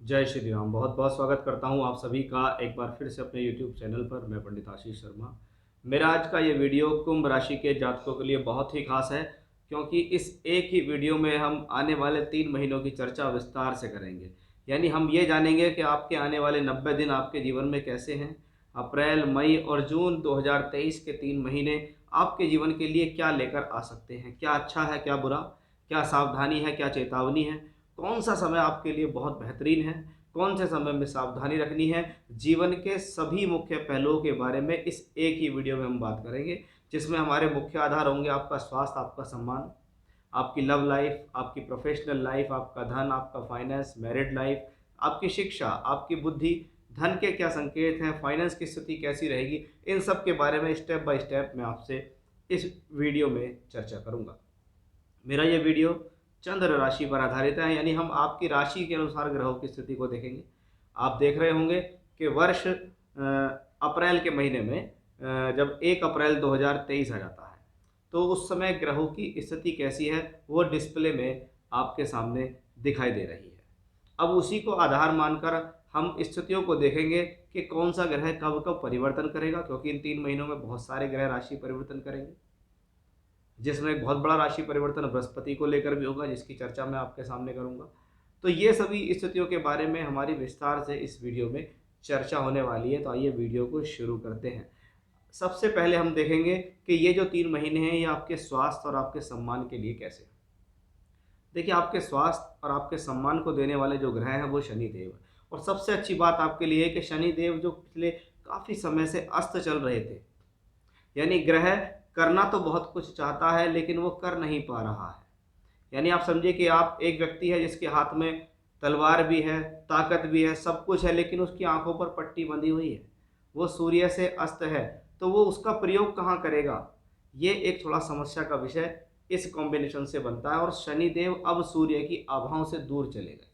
जय श्री राम। बहुत बहुत स्वागत करता हूं आप सभी का एक बार फिर से अपने YouTube चैनल पर। मैं पंडित आशीष शर्मा। मेरा आज का ये वीडियो कुंभ राशि के जातकों के लिए बहुत ही खास है, क्योंकि इस एक ही वीडियो में हम आने वाले 3 महीनों की चर्चा विस्तार से करेंगे। यानी हम ये जानेंगे कि आपके आने वाले 90 दिन आपके जीवन में कैसे हैं। अप्रैल, मई और जून 2023 के 3 महीने आपके जीवन के लिए क्या लेकर आ सकते हैं, क्या अच्छा है, क्या बुरा, क्या सावधानी है, क्या चेतावनी है, कौन सा समय आपके लिए बहुत बेहतरीन है, कौन से समय में सावधानी रखनी है। जीवन के सभी मुख्य पहलुओं के बारे में इस एक ही वीडियो में हम बात करेंगे, जिसमें हमारे मुख्य आधार होंगे आपका स्वास्थ्य, आपका सम्मान, आपकी लव लाइफ, आपकी प्रोफेशनल लाइफ, आपका धन, आपका फाइनेंस, मैरिड लाइफ, आपकी शिक्षा, आपकी बुद्धि, धन के क्या संकेत हैं, फाइनेंस की स्थिति कैसी रहेगी। इन सब के बारे में स्टेप बाय स्टेप मैं आपसे इस वीडियो में चर्चा करूंगा। मेरा ये वीडियो चंद्र राशि पर आधारित है, यानी हम आपकी राशि के अनुसार ग्रहों की स्थिति को देखेंगे। आप देख रहे होंगे कि वर्ष अप्रैल के महीने में जब 1 अप्रैल 2023 आ जाता है, तो उस समय ग्रहों की स्थिति कैसी है वो डिस्प्ले में आपके सामने दिखाई दे रही है। अब उसी को आधार मानकर हम स्थितियों को देखेंगे कि कौन सा ग्रह कब कब परिवर्तन करेगा, क्योंकि इन 3 महीनों में बहुत सारे ग्रह राशि परिवर्तन करेंगे, जिसमें एक बहुत बड़ा राशि परिवर्तन बृहस्पति को लेकर भी होगा, जिसकी चर्चा मैं आपके सामने करूंगा। तो ये सभी स्थितियों के बारे में हमारी विस्तार से इस वीडियो में चर्चा होने वाली है। तो आइए वीडियो को शुरू करते हैं। सबसे पहले हम देखेंगे कि ये जो 3 महीने हैं ये आपके स्वास्थ्य और आपके सम्मान के लिए कैसे हैं। देखिए, आपके स्वास्थ्य और आपके सम्मान को देने वाले जो ग्रह हैं वो शनि देव हैं। और सबसे अच्छी बात आपके लिए है कि शनि देव जो पिछले काफ़ी समय से अस्त चल रहे थे, यानी ग्रह करना तो बहुत कुछ चाहता है लेकिन वो कर नहीं पा रहा है। यानी आप समझिए कि आप एक व्यक्ति है जिसके हाथ में तलवार भी है, ताकत भी है, सब कुछ है, लेकिन उसकी आंखों पर पट्टी बंधी हुई है, वो सूर्य से अस्त है, तो वो उसका प्रयोग कहाँ करेगा। ये एक थोड़ा समस्या का विषय इस कॉम्बिनेशन से बनता है। और शनिदेव अब सूर्य की आभाओं से दूर चले गए।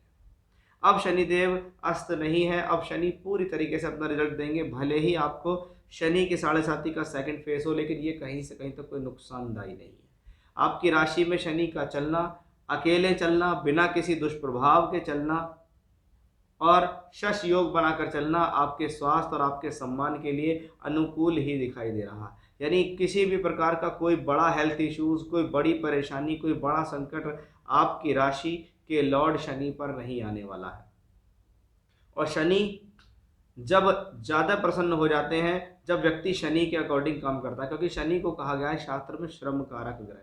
अब शनिदेव अस्त नहीं है, अब शनि पूरी तरीके से अपना रिजल्ट देंगे। भले ही आपको शनि की साढ़े साथी का सेकंड फेस हो, लेकिन ये कहीं से कहीं तक कोई नुकसानदायी नहीं है। आपकी राशि में शनि का चलना, अकेले चलना, बिना किसी दुष्प्रभाव के चलना और शश योग बनाकर चलना आपके स्वास्थ्य और आपके सम्मान के लिए अनुकूल ही दिखाई दे रहा है। यानी किसी भी प्रकार का कोई बड़ा हेल्थ इश्यूज, कोई बड़ी परेशानी, कोई बड़ा संकट आपकी राशि के लॉर्ड शनि पर नहीं आने वाला है। और शनि जब ज़्यादा प्रसन्न हो जाते हैं, जब व्यक्ति शनि के अकॉर्डिंग काम करता है, क्योंकि शनि को कहा गया है शास्त्र में श्रम कारक ग्रह,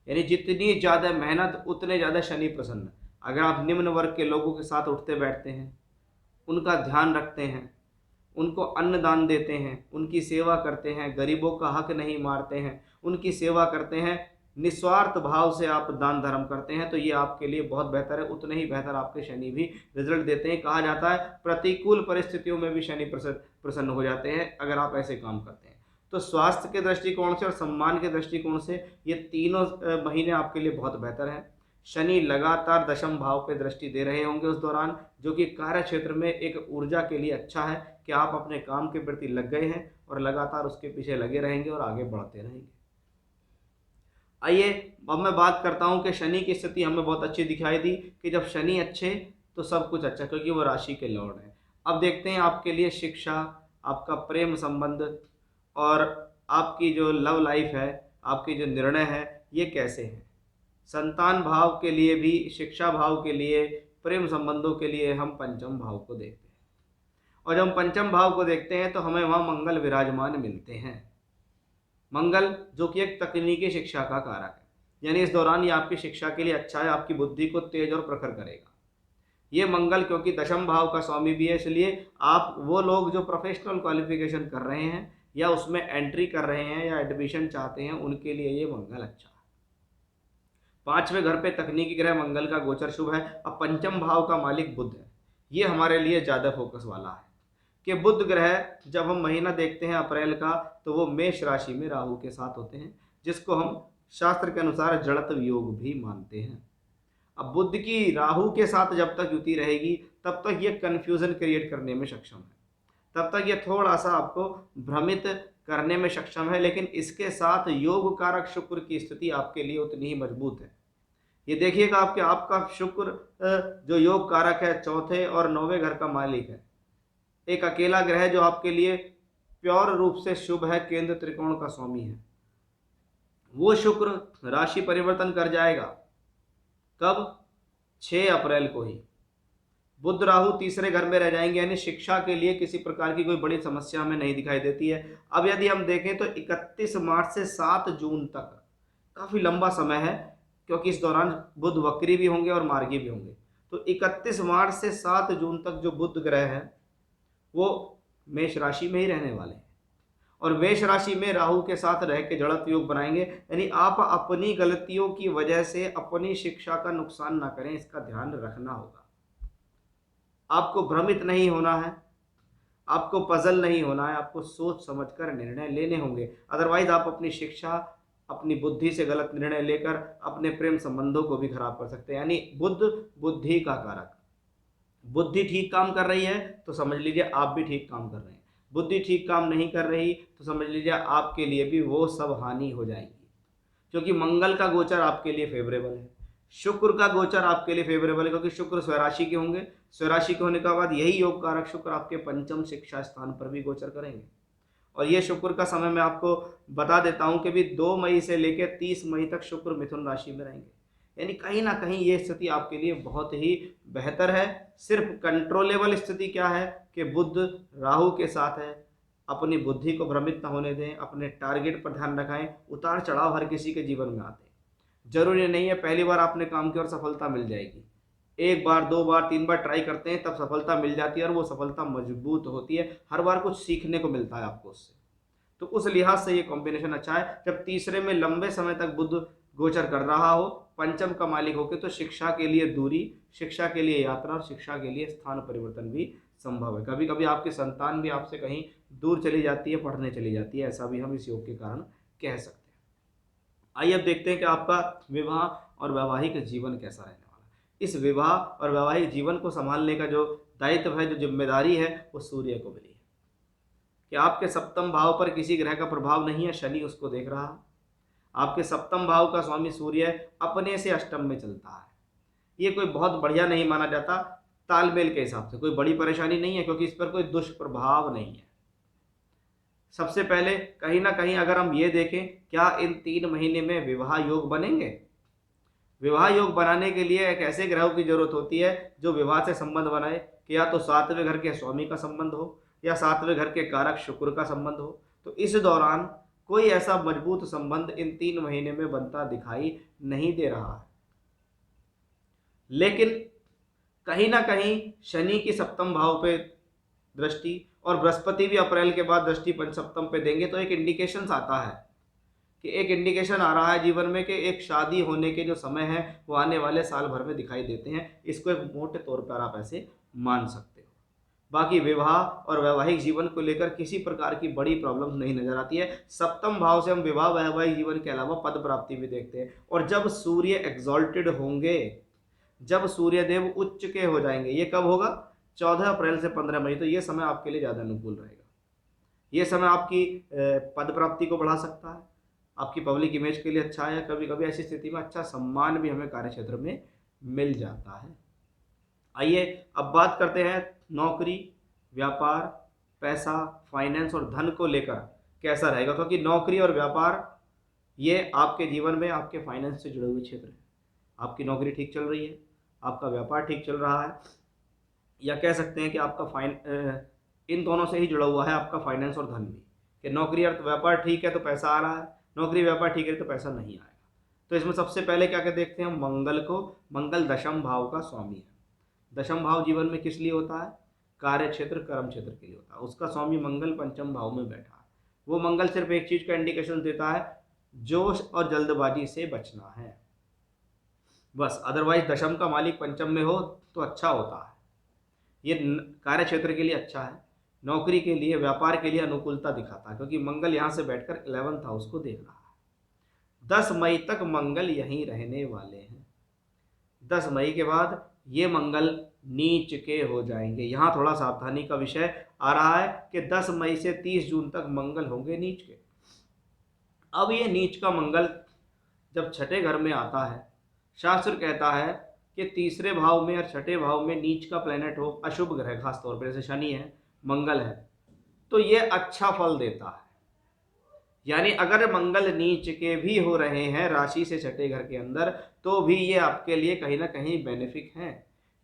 यानी जितनी ज़्यादा मेहनत उतने ज़्यादा शनि प्रसन्न। अगर आप निम्न वर्ग के लोगों के साथ उठते बैठते हैं, उनका ध्यान रखते हैं, उनको अन्न दान देते हैं, उनकी सेवा करते हैं, गरीबों का हक नहीं मारते हैं, उनकी सेवा करते हैं, निस्वार्थ भाव से आप दान धर्म करते हैं, तो ये आपके लिए बहुत बेहतर है। उतने ही बेहतर आपके शनि भी रिजल्ट देते हैं। कहा जाता है प्रतिकूल परिस्थितियों में भी शनि प्रसन्न हो जाते हैं अगर आप ऐसे काम करते हैं। तो स्वास्थ्य के दृष्टिकोण से और सम्मान के दृष्टिकोण से ये तीनों महीने आपके लिए बहुत बेहतर हैं। शनि लगातार दशम भाव पे दृष्टि दे रहे होंगे उस दौरान, जो कि कार्य क्षेत्र में एक ऊर्जा के लिए अच्छा है कि आप अपने काम के प्रति लग गए हैं और लगातार उसके पीछे लगे रहेंगे और आगे बढ़ते रहेंगे। आइए अब मैं बात करता हूं कि शनि की स्थिति हमें बहुत अच्छी दिखाई दी कि जब शनि अच्छे तो सब कुछ अच्छा, क्योंकि वो राशि के लॉर्ड हैं। अब देखते हैं आपके लिए शिक्षा, आपका प्रेम संबंध और आपकी जो लव लाइफ है, आपकी जो निर्णय है, ये कैसे हैं। संतान भाव के लिए भी, शिक्षा भाव के लिए, प्रेम संबंधों के लिए हम पंचम भाव को देखते हैं। और जब हम पंचम भाव को देखते हैं तो हमें वहाँ मंगल विराजमान मिलते हैं। मंगल जो कि एक तकनीकी शिक्षा का कारक है, यानी इस दौरान ये आपकी शिक्षा के लिए अच्छा है, आपकी बुद्धि को तेज और प्रखर करेगा। ये मंगल क्योंकि दशम भाव का स्वामी भी है, इसलिए आप वो लोग जो प्रोफेशनल क्वालिफिकेशन कर रहे हैं या उसमें एंट्री कर रहे हैं या एडमिशन चाहते हैं, उनके लिए ये मंगल अच्छा है। 5वें घर पे तकनीकी ग्रह मंगल का गोचर शुभ है। अब पंचम भाव का मालिक बुध है, ये हमारे लिए ज़्यादा फोकस वाला है कि बुध ग्रह जब हम महीना देखते हैं अप्रैल का, तो वो मेष राशि में राहु के साथ होते हैं, जिसको हम शास्त्र के अनुसार जड़त्व योग भी मानते हैं। अब बुध की राहु के साथ जब तक युति रहेगी तब तक ये कन्फ्यूजन क्रिएट करने में सक्षम है, तब तक ये थोड़ा सा आपको भ्रमित करने में सक्षम है। लेकिन इसके साथ योग कारक शुक्र की स्थिति आपके लिए उतनी ही मजबूत है, ये देखिएगा आपका शुक्र जो योग कारक है, चौथे और नौवें घर का मालिक है। एक अकेला ग्रह जो आपके लिए प्योर रूप से शुभ है, केंद्र त्रिकोण का स्वामी है, वो शुक्र राशि परिवर्तन कर जाएगा। कब? 6 अप्रैल को ही। बुध राहु तीसरे घर में रह जाएंगे, यानी शिक्षा के लिए किसी प्रकार की कोई बड़ी समस्या हमें नहीं दिखाई देती है। अब यदि हम देखें तो 31 मार्च से 7 जून तक काफ़ी लंबा समय है, क्योंकि इस दौरान बुध वक्री भी होंगे और मार्गी भी होंगे। तो 31 मार्च से 7 जून तक जो बुध ग्रह है वो मेष राशि में ही रहने वाले हैं, और मेष राशि में राहु के साथ रह के जड़त्व योग बनाएंगे। यानी आप अपनी गलतियों की वजह से अपनी शिक्षा का नुकसान ना करें, इसका ध्यान रखना होगा। आपको भ्रमित नहीं होना है, आपको पजल नहीं होना है, आपको सोच समझकर निर्णय लेने होंगे। अदरवाइज आप अपनी शिक्षा, अपनी बुद्धि से गलत निर्णय लेकर अपने प्रेम संबंधों को भी खराब कर सकते हैं। यानी बुध बुद्धि का कारक, बुद्धि ठीक काम कर रही है तो समझ लीजिए आप भी ठीक काम कर रहे हैं। बुद्धि ठीक काम नहीं कर रही तो समझ लीजिए आपके लिए भी वो सब हानि हो जाएगी, क्योंकि मंगल का गोचर आपके लिए फेवरेबल है, शुक्र का गोचर आपके लिए फेवरेबल है, क्योंकि शुक्र स्वराशि के होंगे। स्वराशि के होने के बाद यही योग कारक शुक्र आपके पंचम शिक्षा स्थान पर भी गोचर करेंगे। और ये शुक्र का समय मैं आपको बता देता हूं कि भी 2 मई से लेकर 30 मई तक शुक्र मिथुन राशि में रहेंगे। यानी कहीं ना कहीं ये स्थिति आपके लिए बहुत ही बेहतर है। सिर्फ कंट्रोलेबल स्थिति क्या है कि बुध राहु के साथ है, अपनी बुद्धि को भ्रमित न होने दें, अपने टारगेट पर ध्यान रखाएं। उतार चढ़ाव हर किसी के जीवन में आते हैं, जरूरी नहीं है पहली बार आपने काम किया और सफलता मिल जाएगी। 1 बार 2 बार 3 बार ट्राई करते हैं तब सफलता मिल जाती है, और वो सफलता मजबूत होती है। हर बार कुछ सीखने को मिलता है आपको उससे। तो उस लिहाज से ये कॉम्बिनेशन अच्छा है। जब तीसरे में लंबे समय तक बुध गोचर कर रहा हो, पंचम का मालिक होकर, तो शिक्षा के लिए दूरी, शिक्षा के लिए यात्रा और शिक्षा के लिए स्थान परिवर्तन भी संभव है। कभी कभी आपकी संतान भी आपसे कहीं दूर चली जाती है, पढ़ने चली जाती है, ऐसा भी हम इस योग के कारण कह सकते हैं। आइए अब देखते हैं कि आपका विवाह और वैवाहिक जीवन कैसा रहने वाला है। इस विवाह और वैवाहिक जीवन को संभालने का जो दायित्व है, जो जिम्मेदारी है, वो सूर्य को मिली है। कि आपके सप्तम भाव पर किसी ग्रह का प्रभाव नहीं है, शनि उसको देख रहा है। आपके सप्तम भाव का स्वामी सूर्य अपने से अष्टम में चलता है। ये कोई बहुत बढ़िया नहीं माना जाता, तालमेल के हिसाब से कोई बड़ी परेशानी नहीं है, क्योंकि इस पर कोई दुष्प्रभाव नहीं है। सबसे पहले कहीं ना कहीं अगर हम ये देखें, क्या इन 3 महीने में विवाह योग बनेंगे? विवाह योग बनाने के लिए एक ऐसे ग्रहों की जरूरत होती है जो विवाह से संबंध बनाए, कि या तो 7वें घर के स्वामी का संबंध हो, या 7वें घर के कारक शुक्र का संबंध हो। तो इस दौरान कोई ऐसा मजबूत संबंध इन 3 महीने में बनता दिखाई नहीं दे रहा है। लेकिन कहीं ना कहीं शनि की सप्तम भाव पे दृष्टि, और बृहस्पति भी अप्रैल के बाद दृष्टि पंचसप्तम पे देंगे, तो एक इंडिकेशन आता है कि एक इंडिकेशन आ रहा है जीवन में कि एक शादी होने के जो समय है वो आने वाले साल भर में दिखाई देते हैं। इसको एक मोटे तौर पर आप ऐसे मान सकते हो। बाकी विवाह और वैवाहिक जीवन को लेकर किसी प्रकार की बड़ी प्रॉब्लम नहीं नजर आती है। सप्तम भाव से हम विवाह वैवाहिक जीवन के अलावा पद प्राप्ति भी देखते हैं। और जब सूर्य एग्जॉल्टेड होंगे, जब सूर्य देव उच्च के हो जाएंगे, ये कब होगा? 14 अप्रैल से 15 मई। तो ये समय आपके लिए ज़्यादा अनुकूल रहेगा। ये समय आपकी पद प्राप्ति को बढ़ा सकता है, आपकी पब्लिक इमेज के लिए अच्छा है। कभी कभी ऐसी स्थिति में अच्छा सम्मान भी हमें कार्य क्षेत्र में मिल जाता है। आइए अब बात करते हैं नौकरी, व्यापार, पैसा, फाइनेंस और धन को लेकर कैसा रहेगा, क्योंकि नौकरी और व्यापार ये आपके जीवन में आपके फाइनेंस से जुड़े हुए क्षेत्र हैं। आपकी नौकरी ठीक चल रही है, आपका व्यापार ठीक चल रहा है, या कह सकते हैं कि आपका इन दोनों से ही जुड़ा हुआ है आपका फाइनेंस और धन भी, कि नौकरी और व्यापार ठीक है तो पैसा आ रहा है, नौकरी व्यापार ठीक है तो पैसा नहीं आएगा। तो इसमें सबसे पहले क्या क्या देखते हैं हम, मंगल को। मंगल दशम भाव का स्वामी है। दशम भाव जीवन में किस लिए होता है? कार्य क्षेत्र, कर्म क्षेत्र के लिए होता है। उसका स्वामी मंगल पंचम भाव में बैठा है। वो मंगल सिर्फ एक चीज का इंडिकेशन देता है, जोश और जल्दबाजी से बचना है, बस। अदरवाइज दशम का मालिक पंचम में हो तो अच्छा होता है। ये कार्य क्षेत्र के लिए अच्छा है, नौकरी के लिए, व्यापार के लिए अनुकूलता दिखाता है, क्योंकि मंगल यहाँ से बैठकर 11th हाउस को देख रहा है। 10 मई तक मंगल यहीं रहने वाले हैं। 10 मई के बाद ये मंगल नीच के हो जाएंगे। यहाँ थोड़ा सावधानी का विषय आ रहा है कि 10 मई से 30 जून तक मंगल होंगे नीच के। अब ये नीच का मंगल जब छठे घर में आता है शास्त्र कहता है कि तीसरे भाव में और छठे भाव में नीच का प्लेनेट हो, अशुभ ग्रह खास तौर पर, जैसे शनि है, मंगल है, तो ये अच्छा फल देता है। यानी अगर मंगल नीच के भी हो रहे हैं राशि से छठे घर के अंदर, तो भी ये आपके लिए कहीं ना कहीं बेनिफिक है।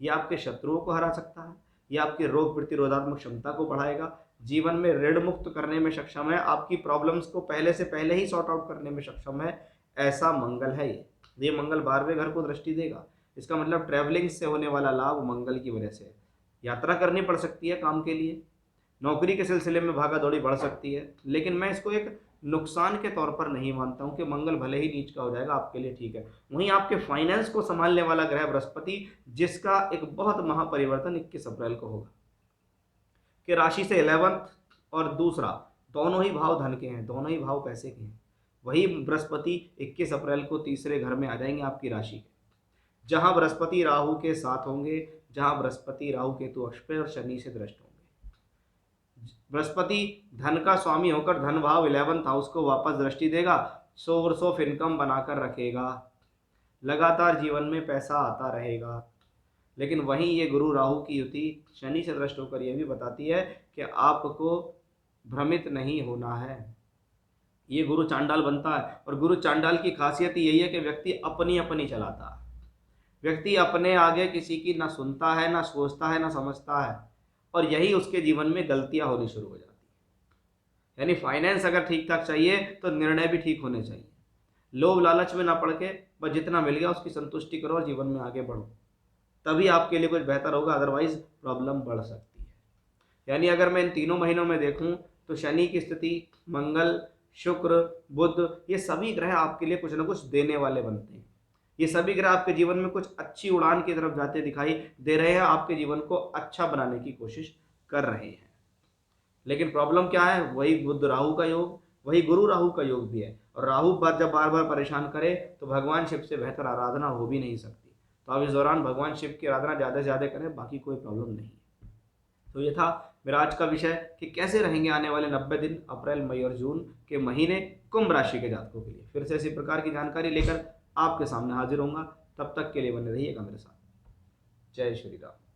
ये आपके शत्रुओं को हरा सकता है, ये आपकी रोग प्रतिरोधात्मक क्षमता को बढ़ाएगा, जीवन में ऋण मुक्त करने में सक्षम है, आपकी प्रॉब्लम्स को पहले से पहले ही सॉर्ट आउट करने में सक्षम है। ऐसा मंगल है ये मंगल 12वें घर को दृष्टि देगा। इसका मतलब ट्रैवलिंग से होने वाला लाभ मंगल की वजह से है। यात्रा करनी पड़ सकती है काम के लिए, नौकरी के सिलसिले में भागा दौड़ी बढ़ सकती है, लेकिन मैं इसको एक नुकसान के तौर पर नहीं मानता हूं कि मंगल भले ही नीच का हो जाएगा, आपके लिए ठीक है। वहीं आपके फाइनेंस को संभालने वाला ग्रह बृहस्पति, जिसका एक बहुत महापरिवर्तन 21 अप्रैल को होगा, कि राशि से 11th और दूसरा दोनों ही भाव धन के हैं, दोनों ही भाव पैसे के हैं। वही बृहस्पति 21 अप्रैल को तीसरे घर में आ जाएंगे आपकी राशि के, जहां बृहस्पति राहु के साथ होंगे, जहां बृहस्पति राहु केतु अक्ष पे और शनि से दृष्ट होंगे। बृहस्पति धन का स्वामी होकर धन भाव 11th हाउस को वापस दृष्टि देगा, सोर्स ऑफ इनकम बनाकर रखेगा, लगातार जीवन में पैसा आता रहेगा। लेकिन वहीं ये गुरु राहु की युति शनि से दृष्ट होकर यह भी बताती है कि आपको भ्रमित नहीं होना है। ये गुरु चांडाल बनता है, और गुरु चांडाल की खासियत यही है कि व्यक्ति अपनी अपनी चलाता है। व्यक्ति अपने आगे किसी की ना सुनता है, ना सोचता है, ना समझता है, और यही उसके जीवन में गलतियां होनी शुरू हो जाती है। यानी फाइनेंस अगर ठीक ठाक चाहिए तो निर्णय भी ठीक होने चाहिए। लोभ लालच में ना पड़ के बस जितना मिल गया उसकी संतुष्टि करो और जीवन में आगे बढ़ो, तभी आपके लिए कुछ बेहतर होगा, अदरवाइज प्रॉब्लम बढ़ सकती है। यानी अगर मैं इन तीनों महीनों में देखूं तो शनि की स्थिति, मंगल, शुक्र, बुध, ये सभी ग्रह आपके लिए कुछ ना कुछ देने वाले बनते हैं। ये सभी ग्रह आपके जीवन में कुछ अच्छी उड़ान की तरफ जाते दिखाई दे रहे हैं, आपके जीवन को अच्छा बनाने की कोशिश कर रहे हैं। लेकिन प्रॉब्लम क्या है? वही बुध राहु का योग, वही गुरु राहु का योग भी है, और राहु पर जब बार बार परेशान करे तो भगवान शिव से बेहतर आराधना हो भी नहीं सकती। तो आप इस दौरान भगवान शिव की आराधना ज़्यादा से ज़्यादा करें, बाकी कोई प्रॉब्लम नहीं है। तो ये था मेरा आज का विषय कि कैसे रहेंगे आने वाले 90 दिन अप्रैल, मई और जून के महीने कुंभ राशि के जातकों के लिए। फिर से इसी प्रकार की जानकारी लेकर आपके सामने हाजिर होऊंगा। तब तक के लिए बने रहिएगा मेरे साथ। जय श्री राम।